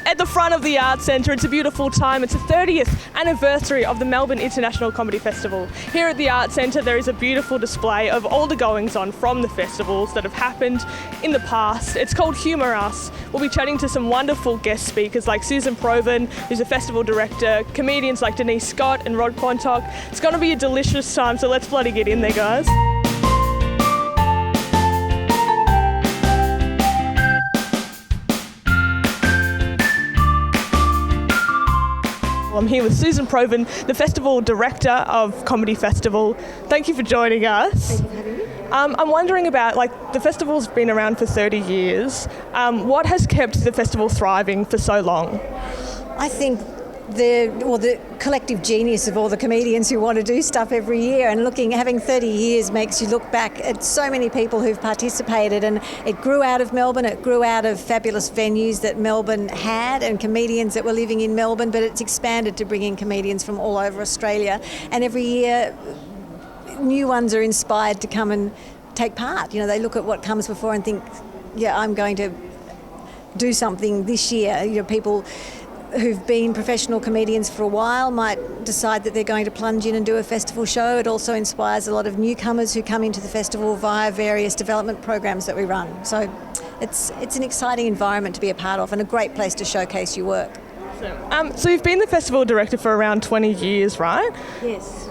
at the front of the Arts Centre. It's a beautiful time. It's the 30th anniversary of the Melbourne International Comedy Festival. Here at the Arts Centre there is a beautiful display of all the goings-on from the festivals that have happened in the past. It's called Humour. We'll be chatting to some wonderful guest speakers like Susan Provan, who's a festival director, comedians like Denise Geddes and Quantock. It's going to be a delicious time, so let's bloody get in there, guys. I'm here with Susan Provan, the Festival Director of Comedy Festival. Thank you for joining us. Thank you for having me. I'm wondering about, the festival's been around for 30 years. What has kept the festival thriving for so long? I think the collective genius of all the comedians who want to do stuff every year, and having 30 years makes you look back at so many people who've participated, and it grew out of Melbourne, it grew out of fabulous venues that Melbourne had and comedians that were living in Melbourne, but it's expanded to bring in comedians from all over Australia, and every year new ones are inspired to come and take part. You know, they look at what comes before and think, yeah, I'm going to do something this year. You know, people who've been professional comedians for a while might decide that they're going to plunge in and do a festival show. It also inspires a lot of newcomers who come into the festival via various development programs that we run. So it's an exciting environment to be a part of and a great place to showcase your work. So you've been the festival director for around 20 years, right? Yes.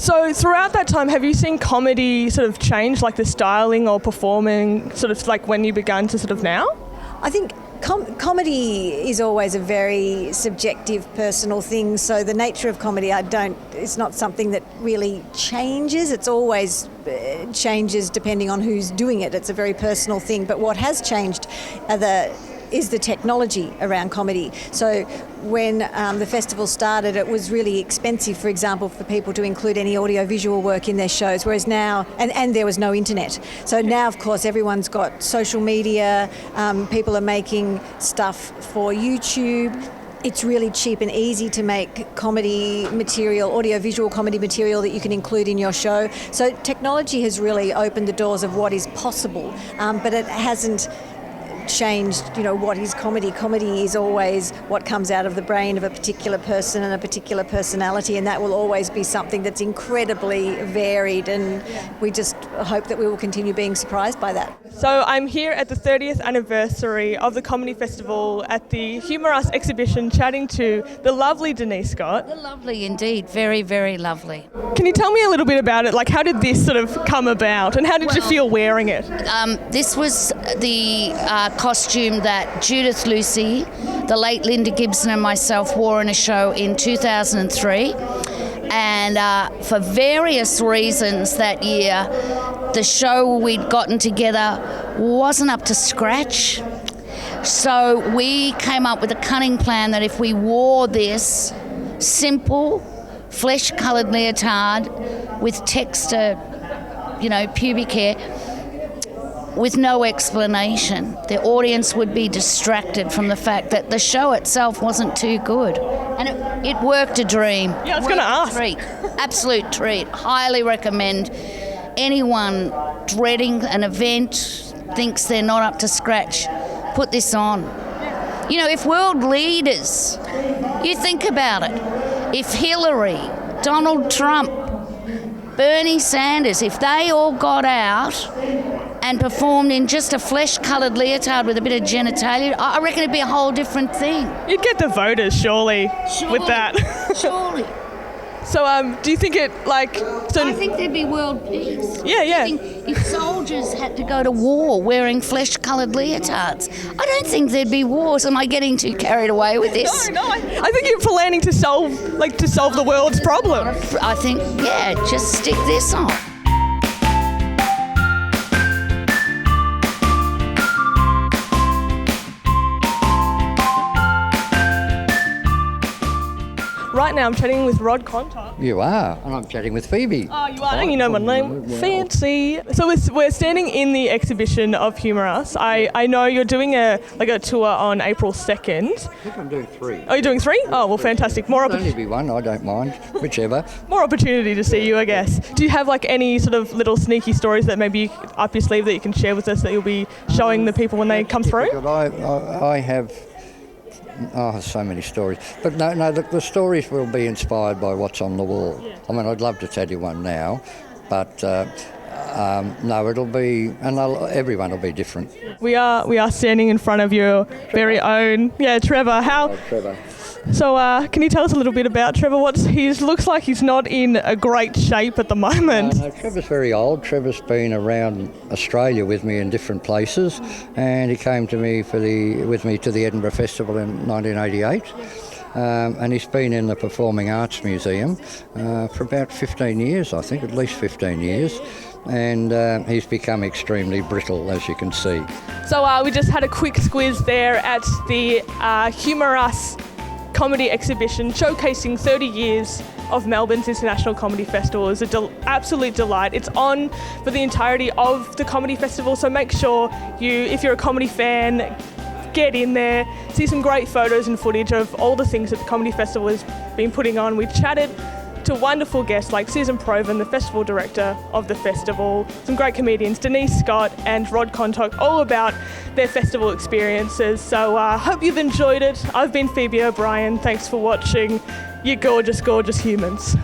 So throughout that time, have you seen comedy sort of change, like the styling or performing, sort of like when you began to sort of now? I think comedy is always a very subjective, personal thing. So the nature of comedy, it's not something that really changes. It's always changes depending on who's doing it. It's a very personal thing. But what has changed is the technology around comedy. So when the festival started, it was really expensive, for example, for people to include any audio-visual work in their shows, whereas now, and there was no internet. So now, of course, everyone's got social media, people are making stuff for YouTube. It's really cheap and easy to make comedy material, audio-visual comedy material that you can include in your show. So technology has really opened the doors of what is possible, but it hasn't changed, what is comedy. Comedy is always what comes out of the brain of a particular person and a particular personality, and that will always be something that's incredibly varied, and we just hope that we will continue being surprised by that. So I'm here at the 30th anniversary of the Comedy Festival at the Humour exhibition, chatting to the lovely Denise Geddes. The lovely indeed, very, very lovely. Can you tell me a little bit about it? Like, how did this sort of come about, and how did you feel wearing it? This was the costume that Judith Lucy, the late Linda Gibson and myself wore in a show in 2003. And for various reasons that year, the show we'd gotten together wasn't up to scratch. So we came up with a cunning plan that if we wore this simple, flesh-coloured leotard with texture, pubic hair, with no explanation, the audience would be distracted from the fact that the show itself wasn't too good. And it worked a dream. Yeah, I was going to ask. Treat. Absolute treat. Highly recommend. Anyone dreading an event, thinks they're not up to scratch, put this on. If world leaders, you think about it, if Hillary, Donald Trump, Bernie Sanders, if they all got out and performed in just a flesh-coloured leotard with a bit of genitalia, I reckon it'd be a whole different thing. You'd get the voters, surely. With that. Surely. So, do you think it, I think there'd be world peace. Yeah. If soldiers had to go to war wearing flesh-coloured leotards, I don't think there'd be wars. Am I getting too carried away with this? No, I think you're planning to solve the world's problem. I think, just stick this on. Right now I'm chatting with Quantock. You are, and I'm chatting with Phoebe. Oh, you are, and you know my name. Well. Fancy. So we're standing in the exhibition of Humour. I know you're doing a tour on April 2nd. I think I'm doing 3. Oh, you're doing 3? Oh, well, fantastic. It'll only be 1, I don't mind, whichever. More opportunity to see you, I guess. Do you have any sort of little sneaky stories that maybe up your sleeve that you can share with us that you'll be showing the people when they come through? I have Oh, so many stories. But no, the stories will be inspired by what's on the wall. Yeah. I mean, I'd love to tell you one now, but no, it'll be, and everyone will be different. We are standing in front of your very own, Trevor. Oh, Trevor. So can you tell us a little bit about Trevor? He looks like he's not in a great shape at the moment. No, Trevor's very old. Trevor's been around Australia with me in different places, and he came to me with me to the Edinburgh Festival in 1988. And he's been in the Performing Arts Museum for about 15 years, I think, at least 15 years. And he's become extremely brittle, as you can see. So we just had a quick squiz there at the Humour comedy exhibition showcasing 30 years of Melbourne's International Comedy Festival. It was an absolute delight. It's on for the entirety of the comedy festival, so make sure if you're a comedy fan, get in there, see some great photos and footage of all the things that the comedy festival has been putting on. We chatted to wonderful guests like Susan Proven, the festival director of the festival, some great comedians, Denise Scott and Quantock, all about their festival experiences. So I hope you've enjoyed it. I've been Phoebe O'Brien. Thanks for watching, you gorgeous, gorgeous humans.